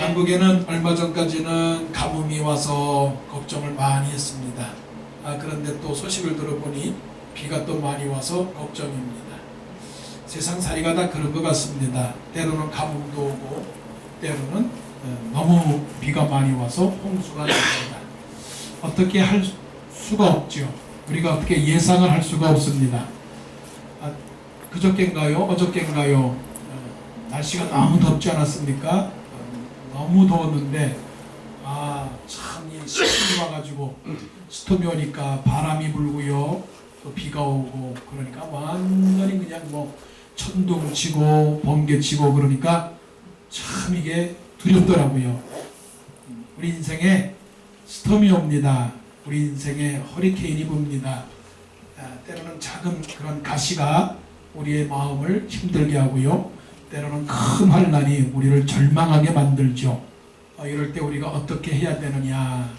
한국에는 얼마 전까지는 가뭄이 와서 걱정을 많이 했습니다. 그런데 또 소식을 들어보니 비가 또 많이 와서 걱정입니다. 세상살이가 다 그런 것 같습니다. 때로는 가뭄도 오고 때로는 너무 비가 많이 와서 홍수가 납니다. 어떻게 할 수가 없죠. 우리가 어떻게 예상을 할 수가 없습니다. 그저께인가요? 어저께인가요? 날씨가 너무 덥지 않았습니까? 너무 더웠는데 참 이 스톰이 와가지고 스톰이 오니까 바람이 불고요, 또 비가 오고 그러니까 완전히 그냥 뭐 천둥 치고 번개 치고 그러니까 참 이게 두렵더라고요. 우리 인생에 스톰이 옵니다. 우리 인생에 허리케인이 붑니다. 때로는 작은 그런 가시가 우리의 마음을 힘들게 하고요, 때로는 큰 환난이 우리를 절망하게 만들죠. 이럴 때 우리가 어떻게 해야 되느냐.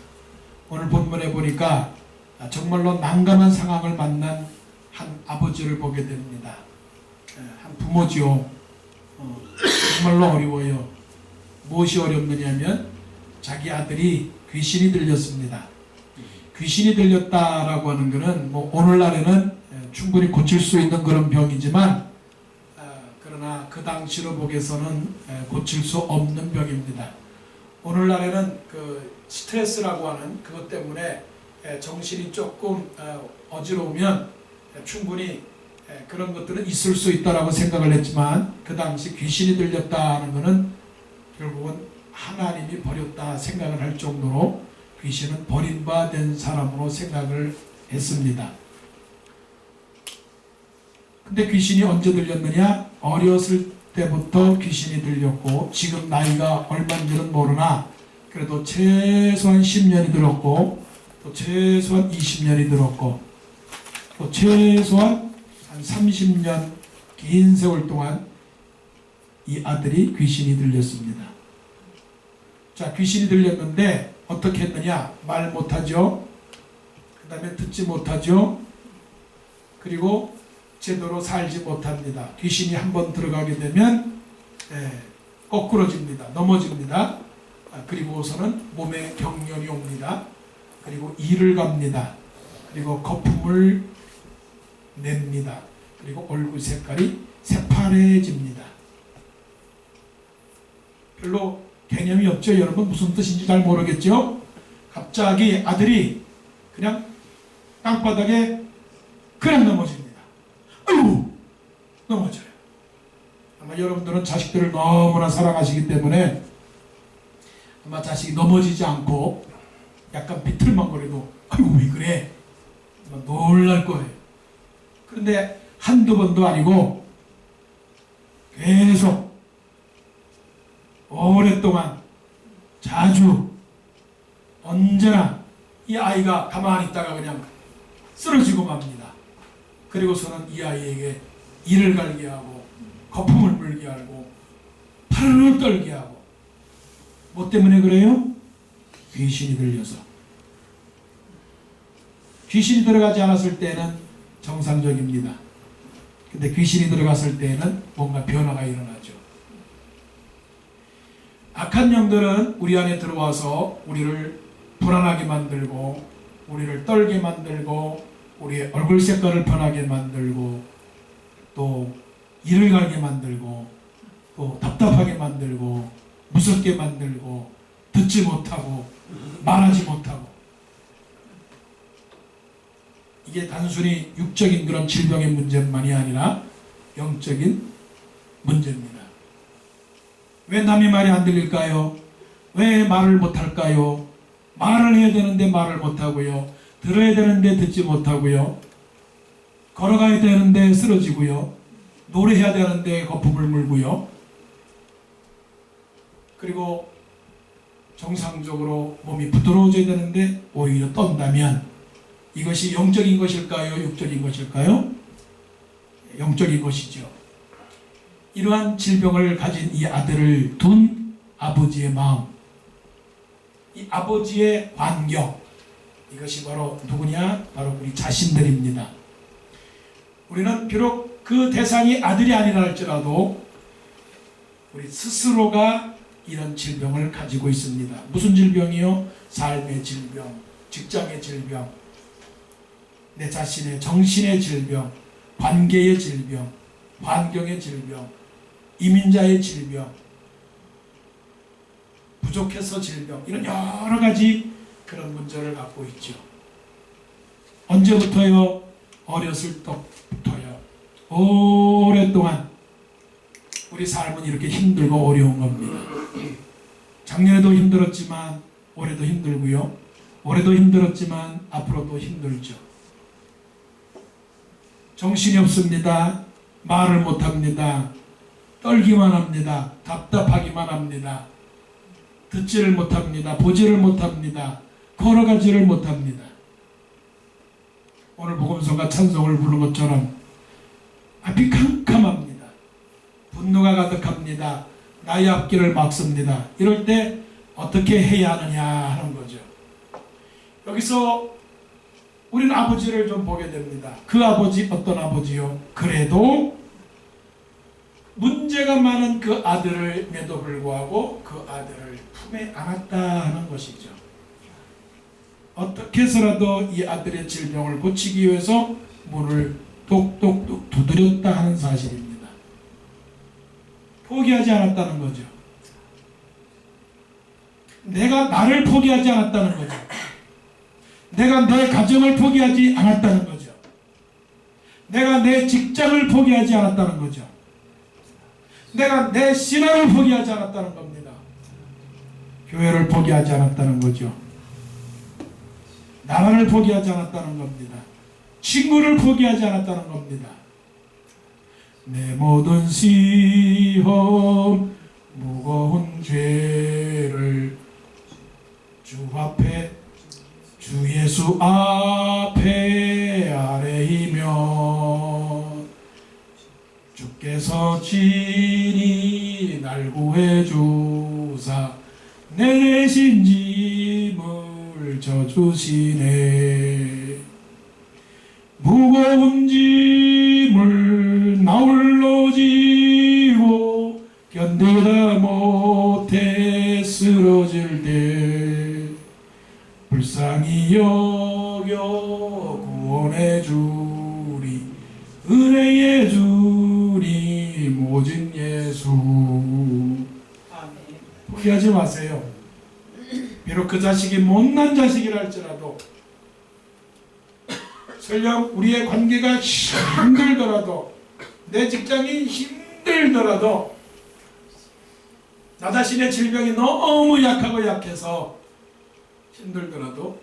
오늘 본문에 보니까 정말로 난감한 상황을 만난 한 아버지를 보게 됩니다. 한 부모지요. 정말로 어려워요. 무엇이 어렵느냐면 자기 아들이 귀신이 들렸습니다. 귀신이 들렸다라고 하는 것은 뭐 오늘날에는 충분히 고칠 수 있는 그런 병이지만 그러나 그 당시로 보게서는 고칠 수 없는 병입니다. 오늘날에는 그 스트레스라고 하는 그것 때문에 정신이 조금 어지러우면 충분히 그런 것들은 있을 수 있다라고 생각을 했지만 그 당시 귀신이 들렸다는 것은 결국은 하나님이 버렸다 생각을 할 정도로 귀신은 버림받은 사람으로 생각을 했습니다. 근데 귀신이 언제 들렸느냐? 어렸을 때부터 귀신이 들렸고 지금 나이가 얼마인지는 모르나 그래도 최소한 10년이 들었고 또 최소한 20년이 들었고 또 최소한 한 30년 긴 세월 동안 이 아들이 귀신이 들렸습니다. 자, 귀신이 들렸는데 어떻게 했느냐? 말 못하죠. 그 다음에 듣지 못하죠. 그리고 제대로 살지 못합니다. 귀신이 한번 들어가게 되면 거꾸러집니다. 넘어집니다. 그리고서는 몸에 경련이 옵니다. 그리고 이를 갑니다. 그리고 거품을 냅니다. 그리고 얼굴 색깔이 새파래집니다. 별로 개념이 없죠. 여러분 무슨 뜻인지 잘 모르겠죠. 갑자기 아들이 그냥 땅바닥에 그냥 넘어집니다. 아이고 넘어져요. 아마 여러분들은 자식들을 너무나 사랑하시기 때문에 아마 자식이 넘어지지 않고 약간 비틀망거려도 아이고 왜 그래? 아마 놀랄 거예요. 그런데 한두 번도 아니고 계속 오랫동안 자주 언제나 이 아이가 가만히 있다가 그냥 쓰러지고 맙니다. 그리고서는 이 아이에게 이를 갈게 하고 거품을 물게 하고 팔을 떨게 하고 뭐 때문에 그래요? 귀신이 들려서. 귀신이 들어가지 않았을 때는 정상적입니다. 근데 귀신이 들어갔을 때는 뭔가 변화가 일어나죠. 악한 영들은 우리 안에 들어와서 우리를 불안하게 만들고 우리를 떨게 만들고 우리의 얼굴 색깔을 변하게 만들고 또 이를 갈게 만들고 또 답답하게 만들고 무섭게 만들고 듣지 못하고 말하지 못하고 이게 단순히 육적인 그런 질병의 문제만이 아니라 영적인 문제입니다. 왜 남의 말이 안 들릴까요? 왜 말을 못할까요? 말을 해야 되는데 말을 못하고요. 들어야 되는데 듣지 못하고요. 걸어가야 되는데 쓰러지고요. 노래해야 되는데 거품을 물고요. 그리고 정상적으로 몸이 부드러워져야 되는데 오히려 떤다면 이것이 영적인 것일까요? 육적인 것일까요? 영적인 것이죠. 이러한 질병을 가진 이 아들을 둔 아버지의 마음, 이 아버지의 반격, 이것이 바로 누구냐? 바로 우리 자신들입니다. 우리는 비록 그 대상이 아들이 아니라 할지라도 우리 스스로가 이런 질병을 가지고 있습니다. 무슨 질병이요? 삶의 질병, 직장의 질병, 내 자신의 정신의 질병, 관계의 질병, 환경의 질병, 이민자의 질병, 부족해서 질병, 이런 여러 가지 그런 문제를 갖고 있죠. 언제부터요? 어렸을 때부터요. 오랫동안 우리 삶은 이렇게 힘들고 어려운 겁니다. 작년에도 힘들었지만 올해도 힘들고요. 올해도 힘들었지만 앞으로도 힘들죠. 정신이 없습니다. 말을 못합니다. 떨기만 합니다. 답답하기만 합니다. 듣지를 못합니다. 보지를 못합니다. 걸어가지를 못합니다. 오늘 복음성가 찬송을 부른 것처럼 앞이 캄캄합니다. 분노가 가득합니다. 나의 앞길을 막습니다. 이럴 때 어떻게 해야 하느냐 하는 거죠. 여기서 우리는 아버지를 좀 보게 됩니다. 그 아버지 어떤 아버지요? 그래도 문제가 많은 그 아들임에도 불구하고 그 아들을 품에 안았다 하는 것이죠. 어떻게 해서라도 이 아들의 질병을 고치기 위해서 문을 똑똑똑 두드렸다 하는 사실입니다. 포기하지 않았다는 거죠. 내가 나를 포기하지 않았다는 거죠. 내가 내 가정을 포기하지 않았다는 거죠. 내가 내 직장을 포기하지 않았다는 거죠. 내가 내 신앙을 포기하지 않았다는 겁니다. 교회를 포기하지 않았다는 거죠. 나라를 포기하지 않았다는 겁니다. 친구를 포기하지 않았다는 겁니다. 내 모든 시험 무거운 죄를 주 앞에 주 예수 앞에 아뢰이면 주께서 친히 날 구해주사 내 대신 짐을 져주시네. 무거운 짐을 나 홀로 지고 견디다 못해 쓰러질 때 불쌍히 여겨 구원해 주리 은혜의 주님 오직 예수. 포기하지 마세요. 비록 그 자식이 못난 자식이라 할지라도, 설령 우리의 관계가 힘들더라도, 내 직장이 힘들더라도, 나 자신의 질병이 너무 약하고 약해서 힘들더라도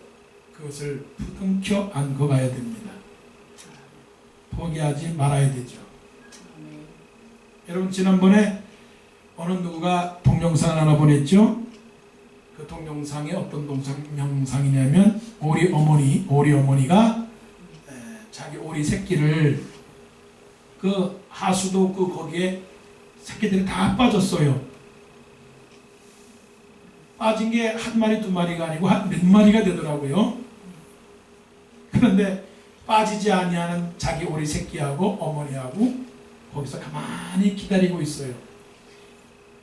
그것을 부둥켜 안고 가야 됩니다. 포기하지 말아야 되죠. 여러분, 지난번에 어느 누구가 동영상을 하나 보냈죠. 그 동영상이 어떤 동영상이냐면 오리 어머니가 자기 오리 새끼를 그 하수도 거기에 새끼들이 다 빠졌어요. 빠진 게 한 마리 두 마리가 아니고 한 몇 마리가 되더라고요. 그런데 빠지지 아니하는 자기 오리 새끼하고 어머니하고 거기서 가만히 기다리고 있어요.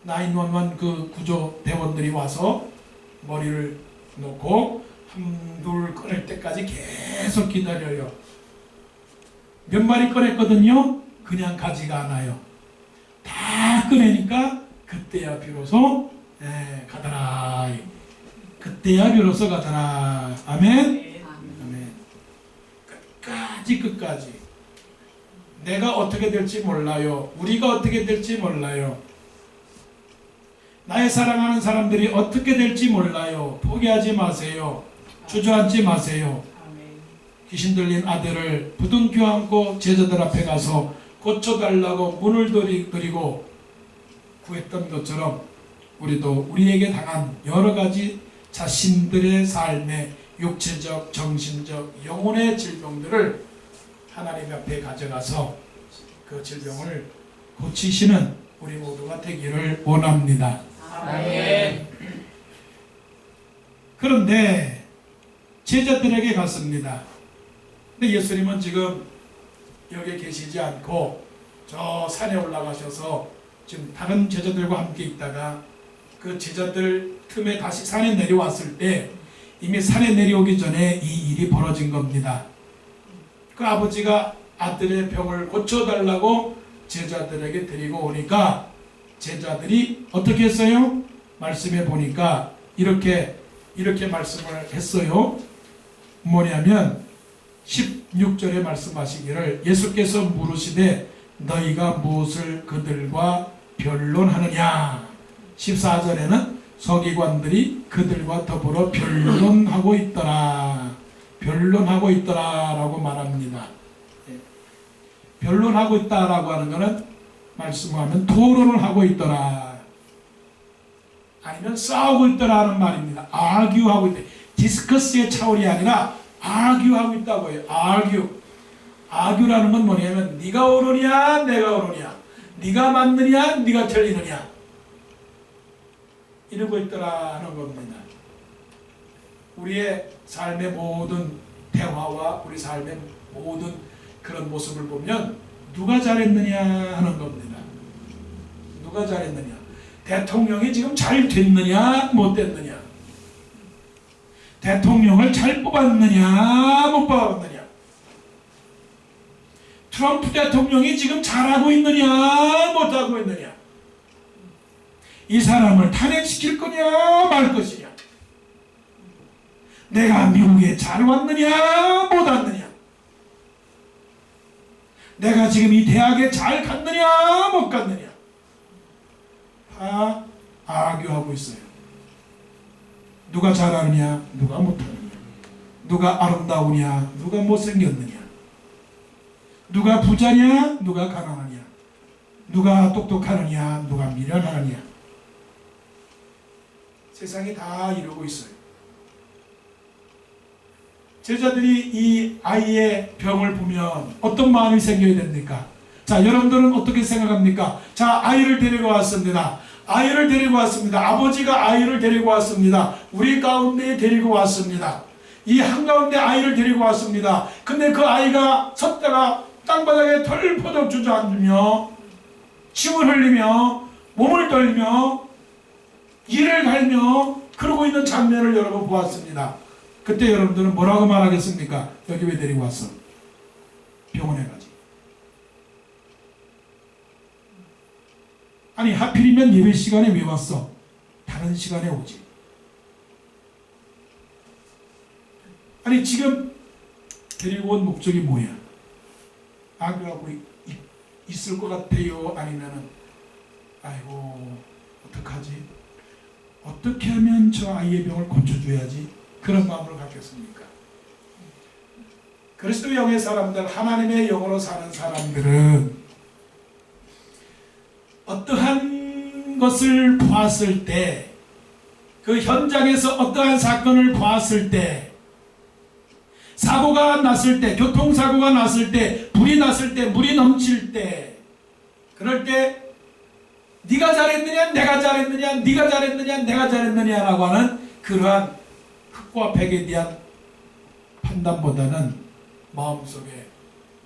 911 그 구조 대원들이 와서 머리를 놓고 한둘 꺼낼 때까지 계속 기다려요. 몇 마리 꺼냈거든요. 그냥 가지가 않아요. 다 꺼내니까 그때야 비로소 가더라. 그때야 비로소 가더라. 아멘. 아멘. 끝까지 내가 어떻게 될지 몰라요. 우리가 어떻게 될지 몰라요. 나의 사랑하는 사람들이 어떻게 될지 몰라요. 포기하지 마세요. 주저앉지 마세요. 귀신 들린 아들을 부둥켜 안고 제자들 앞에 가서 고쳐달라고 문을 들이고 구했던 것처럼 우리도 우리에게 당한 여러 가지 자신들의 삶의 육체적, 정신적, 영혼의 질병들을 하나님 앞에 가져가서 그 질병을 고치시는 우리 모두가 되기를 원합니다. 아멘. 그런데 제자들에게 갔습니다. 근데 예수님은 지금 여기 계시지 않고 저 산에 올라가셔서 지금 다른 제자들과 함께 있다가 그 제자들 틈에 다시 산에 내려왔을 때 이미 산에 내려오기 전에 이 일이 벌어진 겁니다. 그 아버지가 아들의 병을 고쳐달라고 제자들에게 데리고 오니까 제자들이 어떻게 했어요? 말씀해 보니까 이렇게 말씀을 했어요. 뭐냐면 16절에 말씀하시기를 예수께서 물으시되 너희가 무엇을 그들과 변론하느냐. 14절에는 서기관들이 그들과 더불어 변론하고 있더라. 변론하고 있더라라고 말합니다. 변론하고 있다라고 하는 것은 말씀하면 토론을 하고 있더라. 아니면 싸우고 있더라는 말입니다. 아규하고 있다. 디스커스의 차원이 아니라 아규하고 있다고 해요. 아규라는 건 뭐냐면 네가 옳으냐 내가 옳으냐, 네가 맞느냐 네가 틀리느냐, 이러고 있더라는 겁니다. 우리의 삶의 모든 대화와 우리 삶의 모든 그런 모습을 보면 누가 잘했느냐 하는 겁니다. 누가 잘했느냐. 대통령이 지금 잘 됐느냐 못 됐느냐, 대통령을 잘 뽑았느냐 못 뽑았느냐, 트럼프 대통령이 지금 잘하고 있느냐 못하고 있느냐, 이 사람을 탄핵시킬 거냐 말 것이냐, 내가 미국에 잘 왔느냐 못 왔느냐, 내가 지금 이 대학에 잘 갔느냐 못 갔느냐, 다 아교하고 있어요. 누가 잘하느냐 누가 못하느냐, 누가 아름다우냐 누가 못생겼느냐, 누가 부자냐 누가 가난하냐, 누가 똑똑하느냐 누가 미련하느냐, 세상이 다 이러고 있어요. 제자들이 이 아이의 병을 보면 어떤 마음이 생겨야 됩니까? 자, 여러분들은 어떻게 생각합니까? 자, 아이를 데리고 왔습니다. 아이를 데리고 왔습니다. 아버지가 아이를 데리고 왔습니다. 우리 가운데 데리고 왔습니다. 이 한가운데 아이를 데리고 왔습니다. 근데 그 아이가 섰다가 땅바닥에 털퍼덕 주저앉으며 침을 흘리며 몸을 떨며 이를 갈며 그러고 있는 장면을 여러분 보았습니다. 그때 여러분들은 뭐라고 말하겠습니까? 여기 왜 데리고 왔어? 병원에 가지. 아니 하필이면 예배 시간에 왜 왔어? 다른 시간에 오지. 아니 지금 데리고 온 목적이 뭐야? 아교하고 있을 것 같아요? 아니면은 아이고 어떡하지? 어떻게 하면 저 아이의 병을 고쳐줘야지? 그런 마음을 갖겠습니까? 그리스도의 영의 사람들, 하나님의 영으로 사는 사람들은 어떠한 것을 보았을 때, 그 현장에서 어떠한 사건을 보았을 때, 사고가 났을 때, 교통사고가 났을 때, 불이 났을 때, 물이 넘칠 때, 그럴 때 네가 잘했느냐 내가 잘했느냐, 네가 잘했느냐 내가 잘했느냐라고 하는 그러한 흑과 백에 대한 판단보다는 마음속에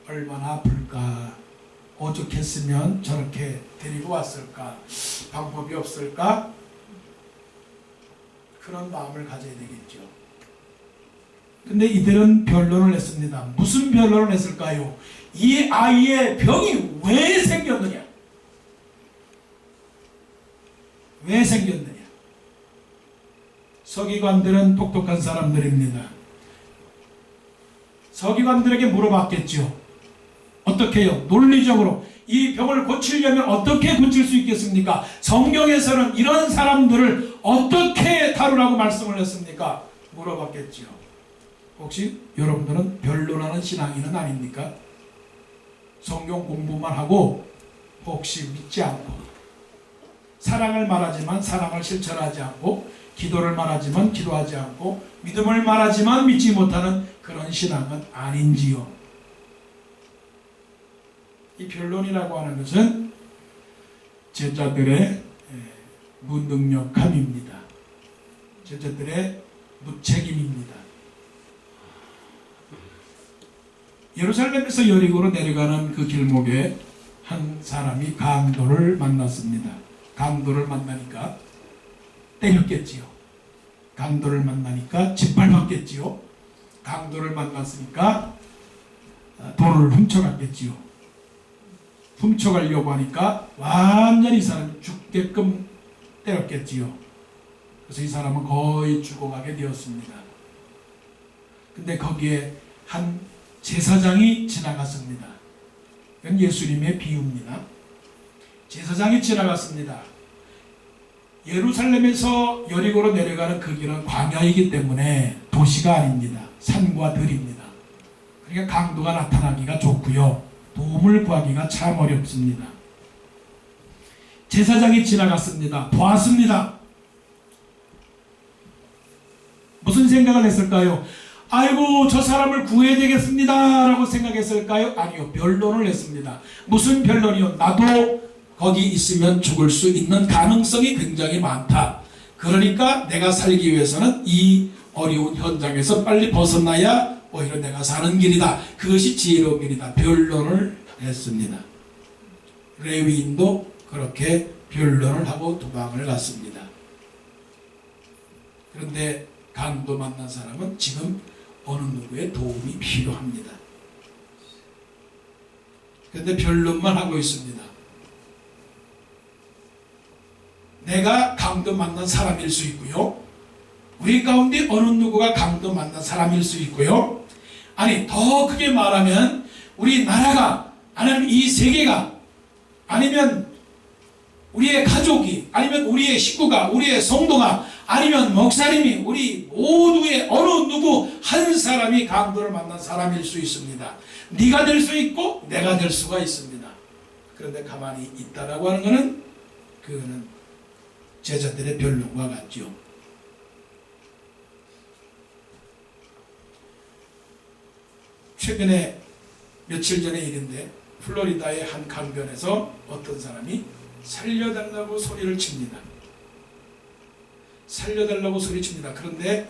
얼마나 아플까, 오죽했으면 저렇게 데리고 왔을까, 방법이 없을까, 그런 마음을 가져야 되겠죠. 근데 이들은 변론을 했습니다. 무슨 변론을 했을까요? 이 아이의 병이 왜 생겼느냐, 왜 생겼느냐. 서기관들은 똑똑한 사람들입니다. 서기관들에게 물어봤겠죠. 어떻게 해요? 논리적으로 이 병을 고치려면 어떻게 고칠 수 있겠습니까? 성경에서는 이런 사람들을 어떻게 다루라고 말씀을 했습니까? 물어봤겠죠. 혹시 여러분들은 변론하는 신앙인은 아닙니까? 성경 공부만 하고 혹시 믿지 않고, 사랑을 말하지만 사랑을 실천하지 않고, 기도를 말하지만 기도하지 않고, 믿음을 말하지만 믿지 못하는 그런 신앙은 아닌지요? 이 변론이라고 하는 것은 제자들의 무능력함입니다. 제자들의 무책임입니다. 예루살렘에서 여리고로 내려가는 그 길목에 한 사람이 강도를 만났습니다. 강도를 만나니까 때렸겠지요. 강도를 만나니까 짓밟았겠지요. 강도를 만났으니까 돈을 훔쳐갔겠지요. 훔쳐가려고 하니까 완전히 이 사람이 죽게끔 때렸겠지요. 그래서 이 사람은 거의 죽어가게 되었습니다. 근데 거기에 한 제사장이 지나갔습니다. 이건 예수님의 비유입니다. 제사장이 지나갔습니다. 예루살렘에서 여리고로 내려가는 그 길은 광야이기 때문에 도시가 아닙니다. 산과 들입니다. 그러니까 강도가 나타나기가 좋고요. 도움을 구하기가 참 어렵습니다. 제사장이 지나갔습니다. 보았습니다. 무슨 생각을 했을까요? 아이고 저 사람을 구해야 되겠습니다 라고 생각했을까요? 아니요. 변론을 했습니다. 무슨 변론이요? 나도 거기 있으면 죽을 수 있는 가능성이 굉장히 많다. 그러니까 내가 살기 위해서는 이 어려운 현장에서 빨리 벗어나야 오히려 내가 사는 길이다. 그것이 지혜로운 길이다. 변론을 했습니다. 레위인도 그렇게 변론을 하고 도망을 갔습니다. 그런데 강도 만난 사람은 지금 어느 누구의 도움이 필요합니다. 그런데 변론만 하고 있습니다. 내가 강도 만난 사람일 수 있고요. 우리 가운데 어느 누구가 강도 만난 사람일 수 있고요. 아니 더 크게 말하면 우리 나라가 아니면 이 세계가 아니면 우리의 가족이 아니면 우리의 식구가 우리의 성도가 아니면 목사님이 우리 모두의 어느 누구 한 사람이 강도를 만난 사람일 수 있습니다. 네가 될 수 있고 내가 될 수가 있습니다. 그런데 가만히 있다라고 하는 것은 그거는 제자들의 변론과 같죠. 최근에 며칠 전의 일인데 플로리다의 한 강변에서 어떤 사람이 살려달라고 소리를 칩니다. 살려달라고 소리칩니다. 그런데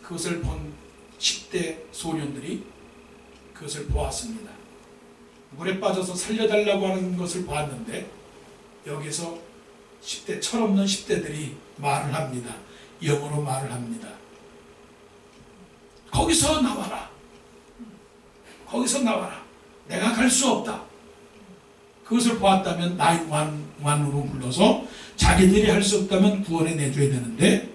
그것을 본 10대 소년들이 그것을 보았습니다. 물에 빠져서 살려달라고 하는 것을 보았는데 여기서 10대 철없는 10대들이 말을 합니다. 영어로 말을 합니다. 거기서 나와라. 거기서 나와라. 내가 갈 수 없다. 그것을 보았다면 911으로 불러서 자기들이 할 수 없다면 구원해 내줘야 되는데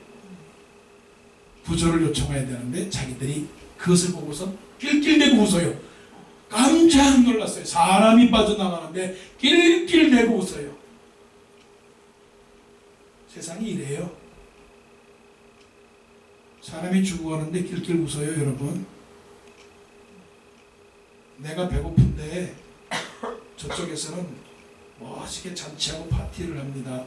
구조를 요청해야 되는데 자기들이 그것을 보고서 낄낄대고 웃어요. 깜짝 놀랐어요. 사람이 빠져나가는데 낄낄대고 웃어요. 세상이 이래요. 사람이 죽어가는데 낄낄 웃어요, 여러분. 내가 배고픈데 저쪽에서는 멋지게 잔치하고 파티를 합니다.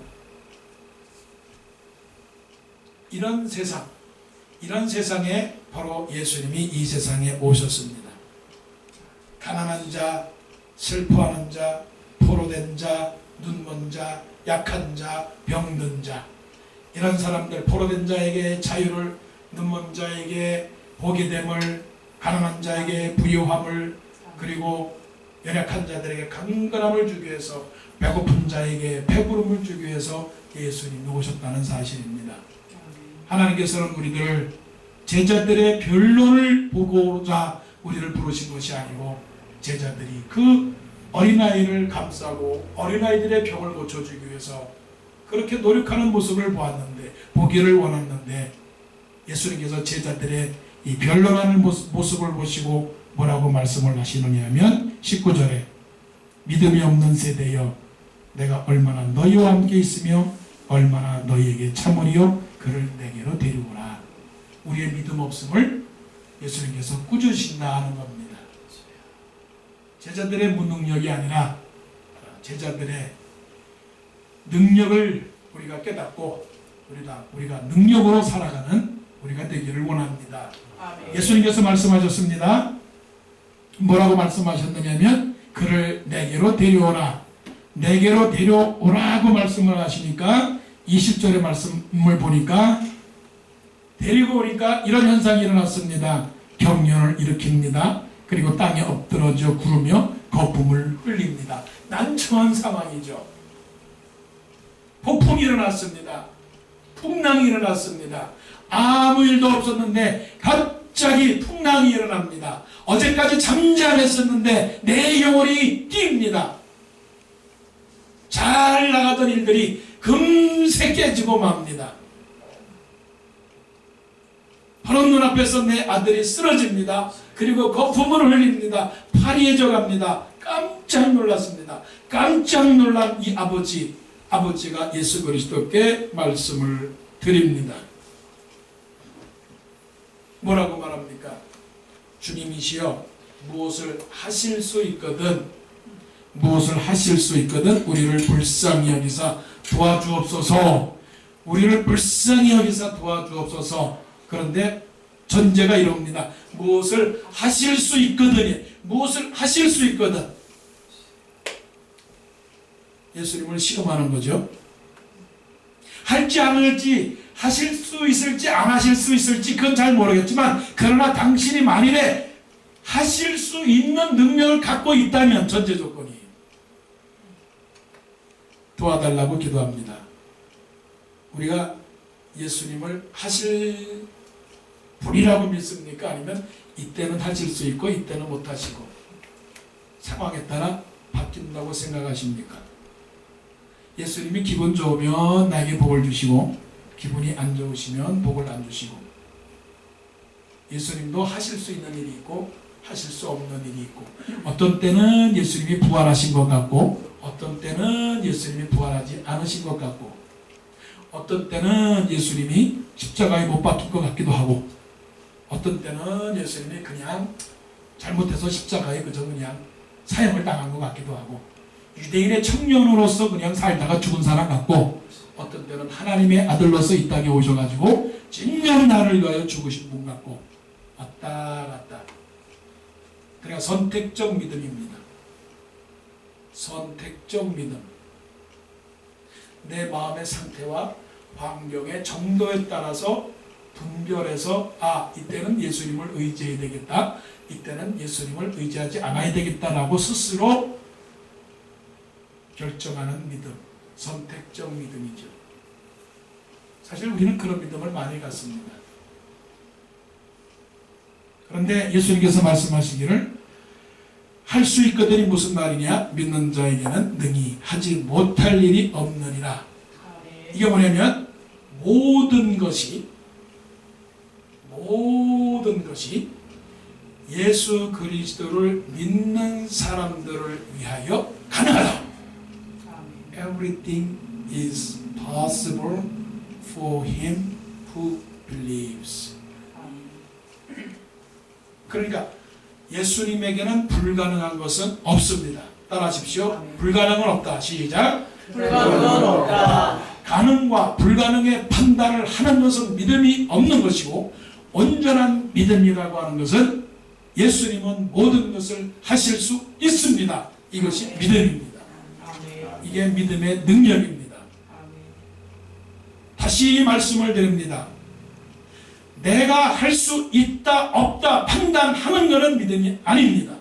이런 세상, 이런 세상에 바로 예수님이 이 세상에 오셨습니다. 가난한 자, 슬퍼하는 자, 포로된 자, 눈먼 자, 약한 자, 병든 자, 이런 사람들, 포로된 자에게 자유를, 눈먼 자에게 보게됨을, 가난한 자에게 부유함을, 그리고 연약한 자들에게 강건함을 주기 위해서, 배고픈 자에게 배부름을 주기 위해서 예수님이 오셨다는 사실입니다. 하나님께서는 우리들 제자들의 변론을 보고자 우리를 부르신 것이 아니고 제자들이 그 어린아이를 감싸고 어린아이들의 병을 고쳐주기 위해서 그렇게 노력하는 모습을 보기를 원했는데 예수님께서 제자들의 이 변론하는 모습을 보시고 뭐라고 말씀을 하시느냐 하면 19절에 믿음이 없는 세대여 내가 얼마나 너희와 함께 있으며 얼마나 너희에게 참으리요 그를 내게로 데려오라. 우리의 믿음 없음을 예수님께서 꾸짖으신다 하는 겁니다. 제자들의 무능력이 아니라 제자들의 능력을 우리가 깨닫고 우리가 능력으로 살아가는 우리가 되기를 원합니다. 아멘. 예수님께서 말씀하셨습니다. 뭐라고 말씀하셨느냐면 그를 내게로 데려오라. 내게로 데려오라고 말씀을 하시니까 20절의 말씀을 보니까 데리고 오니까 이런 현상이 일어났습니다. 경련을 일으킵니다. 그리고 땅에 엎드러져 구르며 거품을 흘립니다. 난처한 상황이죠. 폭풍이 일어났습니다. 풍랑이 일어났습니다. 아무 일도 없었는데 갑자기 풍랑이 일어납니다. 어제까지 잠잠했었는데 내 영혼이 뜁니다. 잘 나가던 일들이 금세 깨지고 맙니다. 바로 눈앞에서 내 아들이 쓰러집니다. 그리고 거품을 흘립니다. 파리해져 갑니다. 깜짝 놀랐습니다. 깜짝 놀란 이 아버지가 예수 그리스도께 말씀을 드립니다. 뭐라고 말합니까? 주님이시여, 무엇을 하실 수 있거든 우리를 불쌍히 여기사 도와주옵소서. 우리를 불쌍히 여기사 도와주옵소서. 그런데 전제가 이럽니다. 무엇을 하실 수 있거든. 무엇을 하실 수 있거든. 예수님을 시험하는 거죠. 할지 안 할지, 하실 수 있을지 안 하실 수 있을지 그건 잘 모르겠지만, 그러나 당신이 만일에 하실 수 있는 능력을 갖고 있다면, 전제 조건이 도와달라고 기도합니다. 우리가 예수님을 하실 분이라고 믿습니까? 아니면 이때는 하실 수 있고 이때는 못 하시고 상황에 따라 바뀐다고 생각하십니까? 예수님이 기분 좋으면 나에게 복을 주시고 기분이 안 좋으시면 복을 안 주시고, 예수님도 하실 수 있는 일이 있고 하실 수 없는 일이 있고, 어떤 때는 예수님이 부활하신 것 같고 어떤 때는 예수님이 부활하지 않으신 것 같고, 어떤 때는 예수님이 십자가에 못 박힌 것 같기도 하고, 어떤 때는 예수님이 그냥 잘못해서 십자가에 그냥 사형을 당한 것 같기도 하고, 유대인의 청년으로서 그냥 살다가 죽은 사람 같고, 어떤 때는 하나님의 아들로서 이 땅에 오셔가지고 진정 나를 위하여 죽으신 분 같고, 왔다 갔다. 그러니까 선택적 믿음입니다. 선택적 믿음. 내 마음의 상태와 환경의 정도에 따라서 분별해서, 이때는 예수님을 의지해야 되겠다, 이때는 예수님을 의지하지 않아야 되겠다라고 스스로 결정하는 믿음, 선택적 믿음이죠. 사실 우리는 그런 믿음을 많이 갖습니다. 그런데 예수님께서 말씀하시기를 할 수 있거든이 무슨 말이냐? 믿는 자에게는 능히 하지 못할 일이 없느니라. 이게 뭐냐면 모든 것이 예수 그리스도를 믿는 사람들을 위하여 가능하다. Everything is possible for him who believes. 그러니까 예수님에게는 불가능한 것은 없습니다. 따라하십시오. 불가능은 없다. 시작. 불가능은 없다. 가능과 불가능의 판단을 하는 것은 믿음이 없는 것이고, 온전한 믿음이라고 하는 것은 예수님은 모든 것을 하실 수 있습니다. 이것이 믿음입니다. 이게 믿음의 능력입니다. 다시 말씀을 드립니다. 내가 할 수 있다 없다 판단하는 것은 믿음이 아닙니다.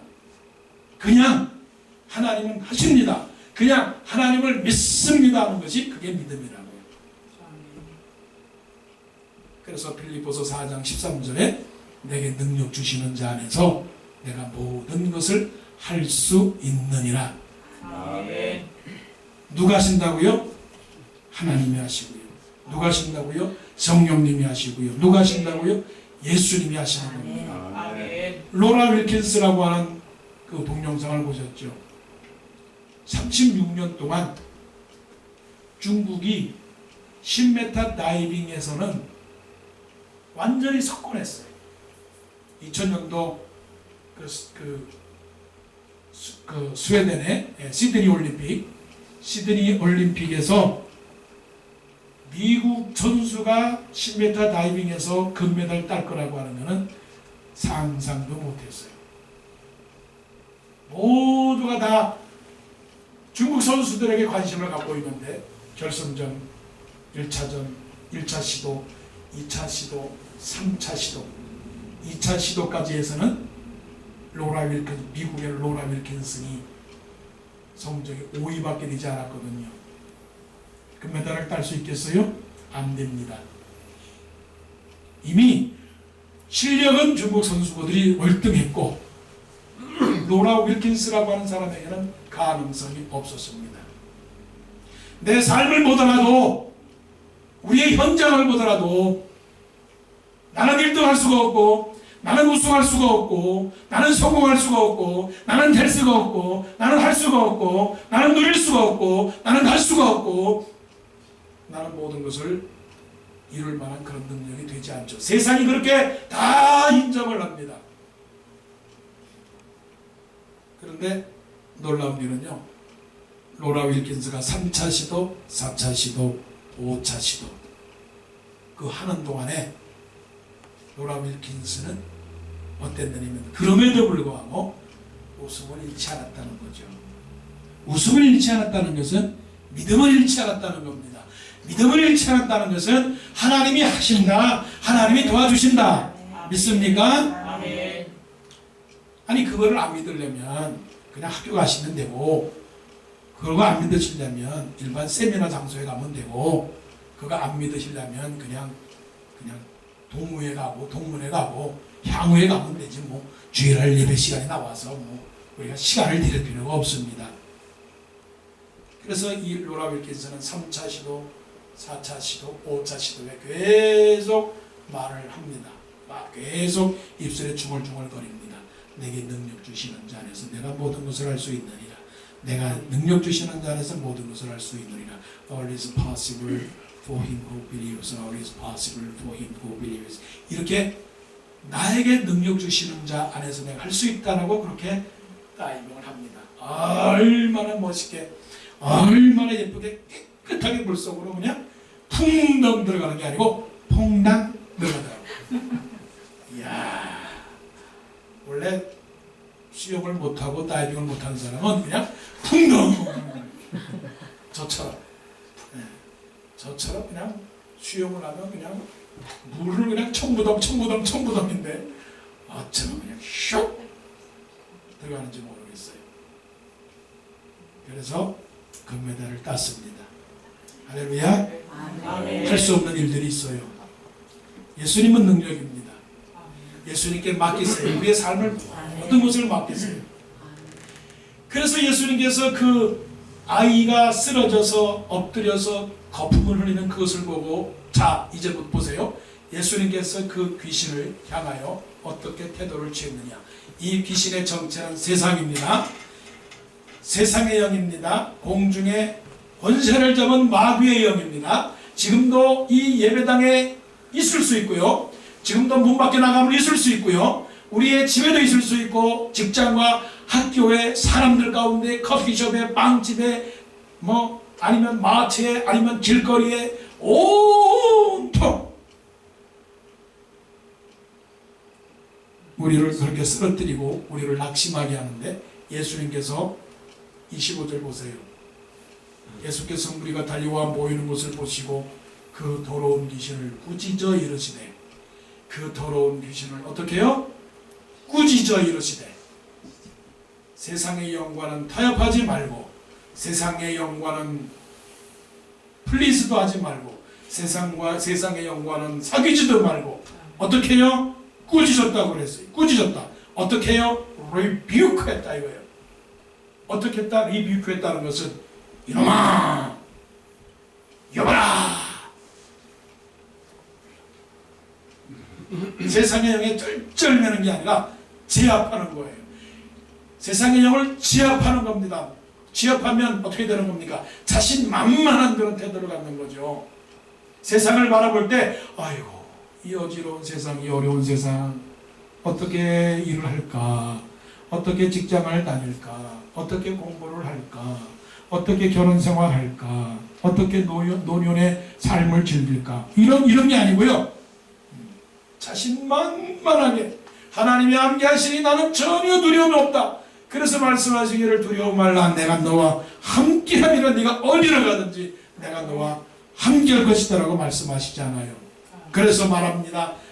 그냥 하나님은 하십니다. 그냥 하나님을 믿습니다 하는 것이 그게 믿음이라고요. 그래서 빌립보서 4장 13절에 내게 능력 주시는 자 안에서 내가 모든 것을 할 수 있느니라. 아멘. 누가 하신다고요? 하나님이 하시고요. 누가 하신다고요? 성령님이 하시고요. 누가 하신다고요? 예수님이 하시는 겁니다. 아멘. 로라 윌킨스라고 하는 그 동영상을 보셨죠? 36년 동안 중국이 10m 다이빙에서는 완전히 석권했어요. 2000년도 그 스웨덴의 시드니 올림픽에서 미국 선수가 10m 다이빙에서 금메달 딸 거라고 하는 상상도 못했어요. 모두가 다 중국 선수들에게 관심을 갖고 있는데, 결승전, 1차전, 1차 시도, 2차 시도, 3차 시도, 2차 시도까지 해서는 미국의 로라 윌킨슨이 성적이 5위밖에 되지 않았거든요. 금메달을 딸 수 있겠어요? 안 됩니다. 이미 실력은 중국 선수들이 월등했고 로라 윌킨스라고 하는 사람에게는 가능성이 없었습니다. 내 삶을 보더라도 우리의 현장을 보더라도 나는 1등할 수가 없고 나는 우승할 수가 없고 나는 성공할 수가 없고 나는 될 수가 없고 나는 할 수가 없고 나는 누릴 수가 없고 나는 갈 수가 없고 나는 모든 것을 이룰 만한 그런 능력이 되지 않죠. 세상이 그렇게 다 인정을 합니다. 그런데 놀라운 일은요, 로라 윌킨스가 3차 시도, 4차 시도, 5차 시도 그 하는 동안에 로라 윌킨스는 어땠느냐면 그럼에도 불구하고 우승을 잃지 않았다는 거죠. 우승을 잃지 않았다는 것은 믿음을 잃지 않았다는 겁니다. 믿음을 잃지 않았다는 것은 하나님이 하신다, 하나님이 도와주신다. 믿습니까? 아멘. 아니 그거를 안 믿으려면 그냥 학교 가시면 되고, 그거 안 믿으시려면 일반 세미나 장소에 가면 되고, 그거 안 믿으시려면 그냥 동무회 가고 동문회 가고 향후에 가면 되지 뭐 주일날 예배 시간에 나와서 뭐 우리가 시간을 들일 필요가 없습니다. 그래서 이 로라 윌킨스는 3차 시도, 4차 시도, 5차 시도에 계속 말을 합니다. 계속 입술에 중얼중얼거립니다. 내게 능력 주시는 자 안에서 내가 모든 것을 할 수 있느니라. 내가 능력 주시는 자 안에서 모든 것을 할 수 있느니라. All is possible for him who believes. All is possible for him who believes. 이렇게 나에게 능력 주시는 자 안에서 내가 할 수 있다라고 그렇게 따임을 합니다. 얼마나 멋있게, 얼마나 예쁘게 깨끗하게 물속으로 그냥 풍덩 들어가는 게 아니고 퐁당 들어가더라고요. 이야, 원래 수영을 못하고 다이빙을 못하는 사람은 그냥 풍덩 저처럼 그냥 수영을 하면 그냥 물을 그냥 청부덩인데 어쩌면 그냥 슉 들어가는지 모르겠어요. 그래서 금메달을 땄습니다. 할렐루야. 아멘. 할 수 없는 일들이 있어요. 예수님은 능력입니다. 예수님께 맡기세요. 우리의 삶을 모든 것을 맡기세요. 그래서 예수님께서 그 아이가 쓰러져서 엎드려서 거품을 흘리는 그것을 보고, 자 이제부터 보세요. 예수님께서 그 귀신을 향하여 어떻게 태도를 취했느냐. 이 귀신의 정체는 세상입니다. 세상의 영입니다. 공중에 권세를 잡은 마귀의 영입니다. 지금도 이 예배당에 있을 수 있고요. 지금도 문 밖에 나가면 있을 수 있고요. 우리의 집에도 있을 수 있고, 직장과 학교에, 사람들 가운데, 커피숍에, 빵집에, 뭐 아니면 마트에, 아니면 길거리에 온통 우리를 그렇게 쓰러뜨리고 우리를 낙심하게 하는데, 예수님께서 25절 보세요. 예수께서 우리가 달려와 모이는 것을 보시고 그 더러운 귀신을 꾸짖어 이르시되, 그 더러운 귀신을 어떻게 해요? 꾸짖어 이르시되, 세상의 영과는 타협하지 말고, 세상의 영과는 플리스도 하지 말고, 세상의 영과는 사귀지도 말고, 어떻게 해요? 꾸짖었다고 그랬어요. 꾸짖었다. 어떻게 해요? 리뷰크 했다 이거예요. 어떻게 했다? 리뷰크 했다는 것은, 이놈아, 여봐라. 세상의 영에 쩔쩔매는 게 아니라 제압하는 거예요. 세상의 영을 제압하는 겁니다. 제압하면 어떻게 되는 겁니까? 자신만만한 그런 태도를 갖는 거죠. 세상을 바라볼 때, 아이고, 이 어지러운 세상, 이 어려운 세상, 어떻게 일을 할까? 어떻게 직장을 다닐까? 어떻게 공부를 할까? 어떻게 결혼 생활할까? 어떻게 노년의 삶을 즐길까? 이런 게 아니고요. 자신만만하게 하나님이 함께 하시니 나는 전혀 두려움이 없다. 그래서 말씀하시기를 두려워 말라. 내가 너와 함께하리라. 네가 어디로 가든지 내가 너와 함께할 것이다라고 말씀하시잖아요. 그래서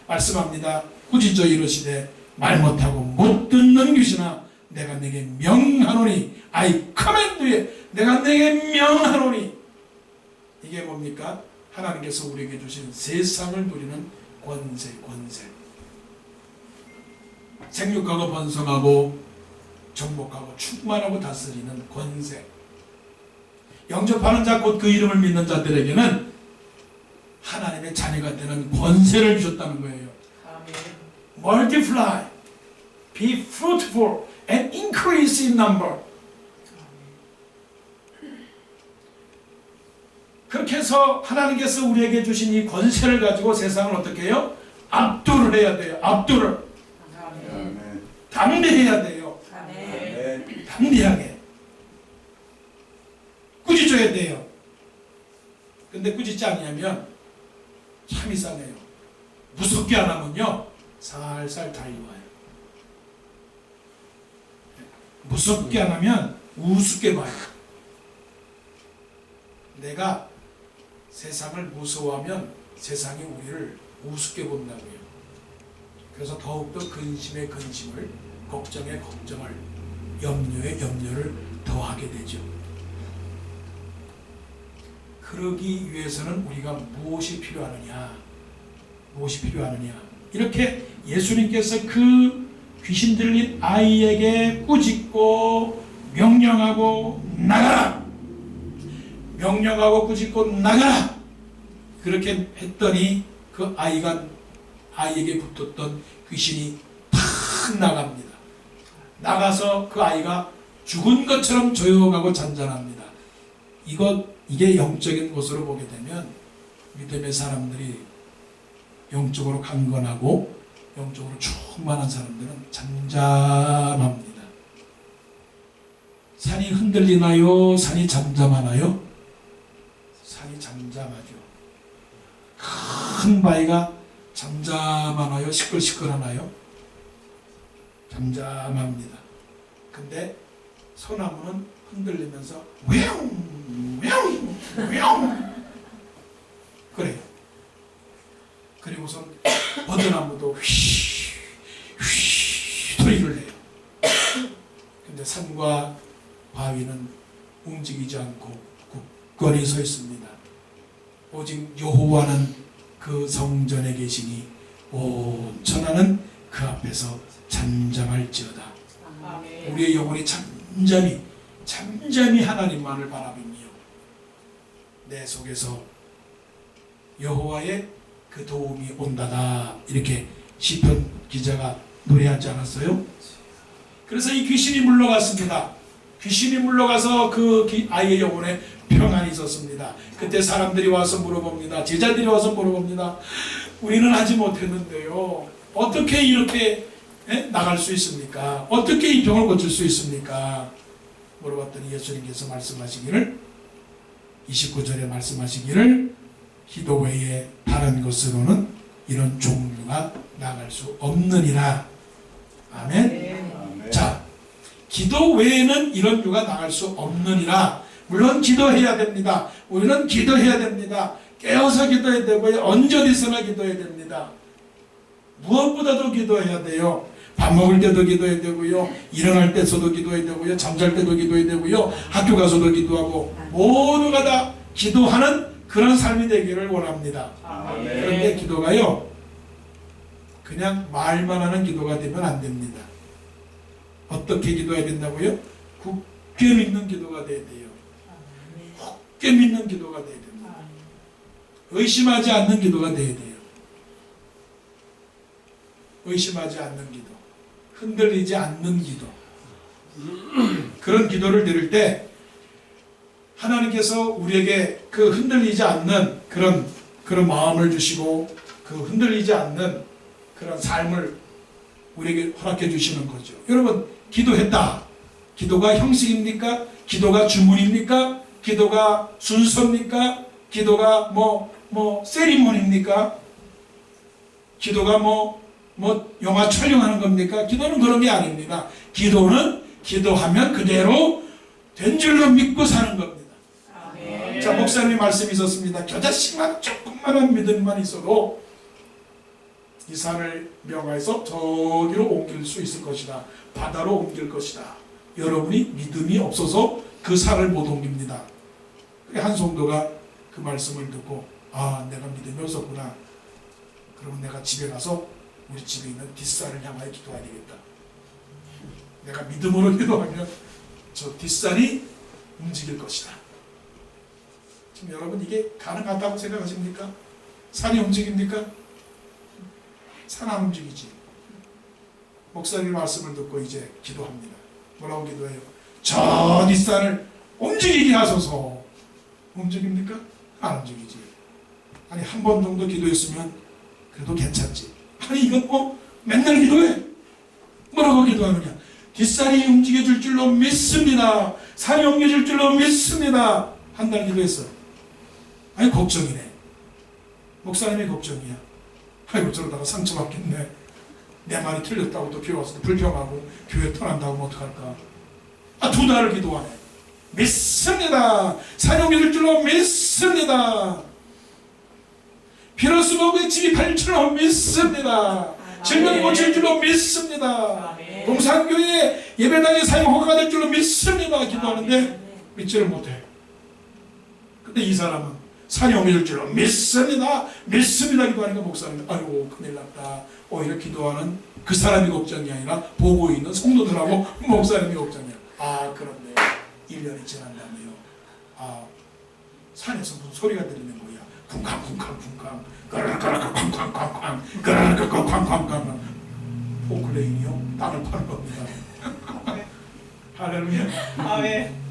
말씀합니다. 꾸짖어 이르시되, 말 못하고 못 듣는 귀신아, 내가 내게 명하노니, I command you, 내가 내게 명하노니. 이게 뭡니까? 하나님께서 우리에게 주신 세상을 누리는 권세. 생육하고 번성하고 정복하고 충만하고 다스리는 권세. 영접하는 자 곧 그 이름을 믿는 자들에게는 하나님의 자녀가 되는 권세를 주셨다는 거예요. 아멘. Multiply, be fruitful and increase in number. 그렇게 해서 하나님께서 우리에게 주신 이 권세를 가지고 세상을 어떻게 해요? 압도를 해야 돼요. 압도를. 아멘. 담대해야 돼요. 아멘. 담대하게. 꾸짖어야 돼요. 근데 꾸짖지 않으면 참 이상해요. 무섭게 안 하면요 살살 달려와요. 무섭게 안 하면 우습게 봐요. 내가 세상을 무서워하면 세상이 우리를 우습게 본다고요. 그래서 더욱더 근심에 근심을, 걱정에 걱정을, 염려에 염려를 더하게 되죠. 그러기 위해서는 우리가 무엇이 필요하느냐? 이렇게 예수님께서 그 귀신 들린 아이에게 꾸짖고 명령하고 나가라! 명령하고 꾸짖고 나가라! 그렇게 했더니 그 아이에게 붙었던 귀신이 탁 나갑니다. 나가서 그 아이가 죽은 것처럼 조용하고 잔잔합니다. 이게 영적인 것으로 보게 되면 믿음의 사람들이 영적으로 강건하고 영적으로 충만한 사람들은 잠잠합니다. 산이 흔들리나요? 산이 잠잠하나요? 산이 잠잠하죠. 큰 바위가 잠잠하나요? 시끌시끌하나요? 잠잠합니다. 근데 소나무는 흔들리면서 그래요. 그리고선 버드나무도 휘 소리를 내요. 근데 산과 바위는 움직이지 않고 굳건히 서 있습니다. 오직 여호와는 그 성전에 계시니 온 천하는 그 앞에서 잠잠할지어다. 아멘. 우리의 영혼이 잠잠히 하나님만을 바라보며 내 속에서 여호와의 그 도움이 온다다, 이렇게 시편 기자가 노래하지 않았어요? 그래서 이 귀신이 물러갔습니다. 귀신이 물러가서 그 아이의 영혼에 평안이 있었습니다. 그때 사람들이 와서 물어봅니다. 제자들이 와서 물어봅니다. 우리는 하지 못했는데요, 어떻게 이렇게 나갈 수 있습니까? 어떻게 이 병을 고칠 수 있습니까? 물어봤더니 예수님께서 말씀하시기를, 29절에 말씀하시기를, 기도 외에 다른 것으로는 이런 종류가 나갈 수 없느니라. 아멘. 자, 기도 외에는 이런 유가 나갈 수 없느니라. 물론 기도해야 됩니다. 우리는 기도해야 됩니다. 깨어서 기도해야 되고요, 언제 어디서나 기도해야 됩니다. 무엇보다도 기도해야 돼요. 밥 먹을 때도 기도해야 되고요, 일어날 때서도 기도해야 되고요, 잠잘 때도 기도해야 되고요, 학교 가서도 기도하고, 모두가 다 기도하는 그런 삶이 되기를 원합니다. 아멘. 그런데 기도가요, 그냥 말만 하는 기도가 되면 안 됩니다. 어떻게 기도해야 된다고요? 굳게 믿는 기도가 돼야 돼요. 굳게 믿는 기도가 돼야 됩니다. 의심하지 않는 기도가 돼야 돼요. 의심하지 않는 기도, 흔들리지 않는 기도. 그런 기도를 드릴 때 하나님께서 우리에게 그 흔들리지 않는 그런 마음을 주시고, 그 흔들리지 않는 그런 삶을 우리에게 허락해 주시는 거죠. 여러분, 기도했다. 기도가 형식입니까? 기도가 주문입니까? 기도가 순서입니까? 기도가 세리머니입니까? 기도가 영화 촬영하는 겁니까? 기도는 그런 게 아닙니다. 기도는 기도하면 그대로 된 줄로 믿고 사는 겁니다. 아멘. 자, 목사님의 말씀이 있었습니다. 겨자씨만 조금만한 믿음만 있어도 이 산을 명하여서 저기로 옮길 수 있을 것이다. 바다로 옮길 것이다. 여러분이 믿음이 없어서 그 산을 못 옮깁니다. 한 성도가 그 말씀을 듣고 아, 내가 믿음이 없었구나. 그러면 내가 집에 가서 우리 집에 있는 뒷산을 향하여 기도해야 되겠다. 내가 믿음으로 기도하면 저 뒷산이 움직일 것이다. 지금 여러분 이게 가능하다고 생각하십니까? 산이 움직입니까? 산 안 움직이지. 목사님 말씀을 듣고 이제 기도합니다. 뭐라고 기도해요? 저 뒷산을 움직이게 하소서. 움직입니까? 안 움직이지. 아니 한 번 정도 기도했으면 그래도 괜찮지. 아니 이건 뭐 맨날 기도해. 뭐라고 기도하느냐? 뒷산이 움직여질 줄로 믿습니다. 산이 옮겨질 줄로 믿습니다. 한 달 기도했어. 아니 걱정이네. 목사님이 걱정이야. 아이고 저러다가 상처받겠네. 내 말이 틀렸다고 또 교회 와서 불평하고 교회 떠난다고 하면 어떡할까. 아, 2달을 기도하네. 믿습니다. 산이 옮겨질 줄로 믿습니다. 비로소 목의 집이 팔릴 줄로 믿습니다. 질병이 고칠 줄로 믿습니다. 동산교회 예배당의 사용 허가가 될 줄로 믿습니다. 기도하는데 믿지를 못해. 근데 이 사람은 산이 옮겨질 줄로 믿습니다. 믿습니다. 기도하니까 목사님 아이고 큰일 났다. 오히려 기도하는 그 사람이 걱정이 아니라 보고 있는 성도들하고 목사님이 걱정이야. 아 그런데 1년이 지난다며요. 아 산에서 무슨 소리가 들리는 거야. 쿵쾅쿵쾅쿵쾅 까라까라까 쾅쾅쾅쾅 까라까라까 쾅쾅쾅쾅. 포클레인이요? 땅을 파는 겁니다. 할렐루야. 아멘.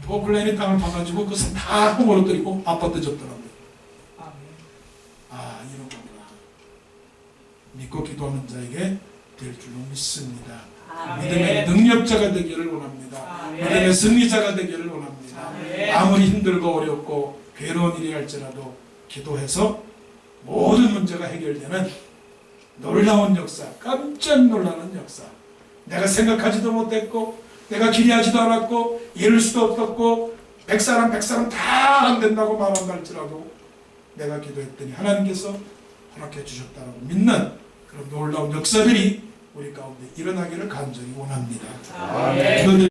포클레인이 땅을 파가지고 그 산 다 허물어뜨리고 아파트 졌더라고요. 아멘. 아 이런 거구나. 믿고 기도하는 자에게 될 줄로 믿습니다. 아멘. 믿음의 능력자가 되기를 원합니다. 아멘. 믿음의 승리자가 되기를 원합니다. 아멘. 아무리 힘들고 어렵고 괴로운 일이 할지라도 기도해서 모든 문제가 해결되는 놀라운 역사, 깜짝 놀라는 역사. 내가 생각하지도 못했고 내가 기대하지도 않았고 이룰 수도 없었고 100사람 다 안 된다고 말한다 할지라도 내가 기도했더니 하나님께서 허락해 주셨다고 믿는 그런 놀라운 역사들이 우리 가운데 일어나기를 간절히 원합니다. 아멘.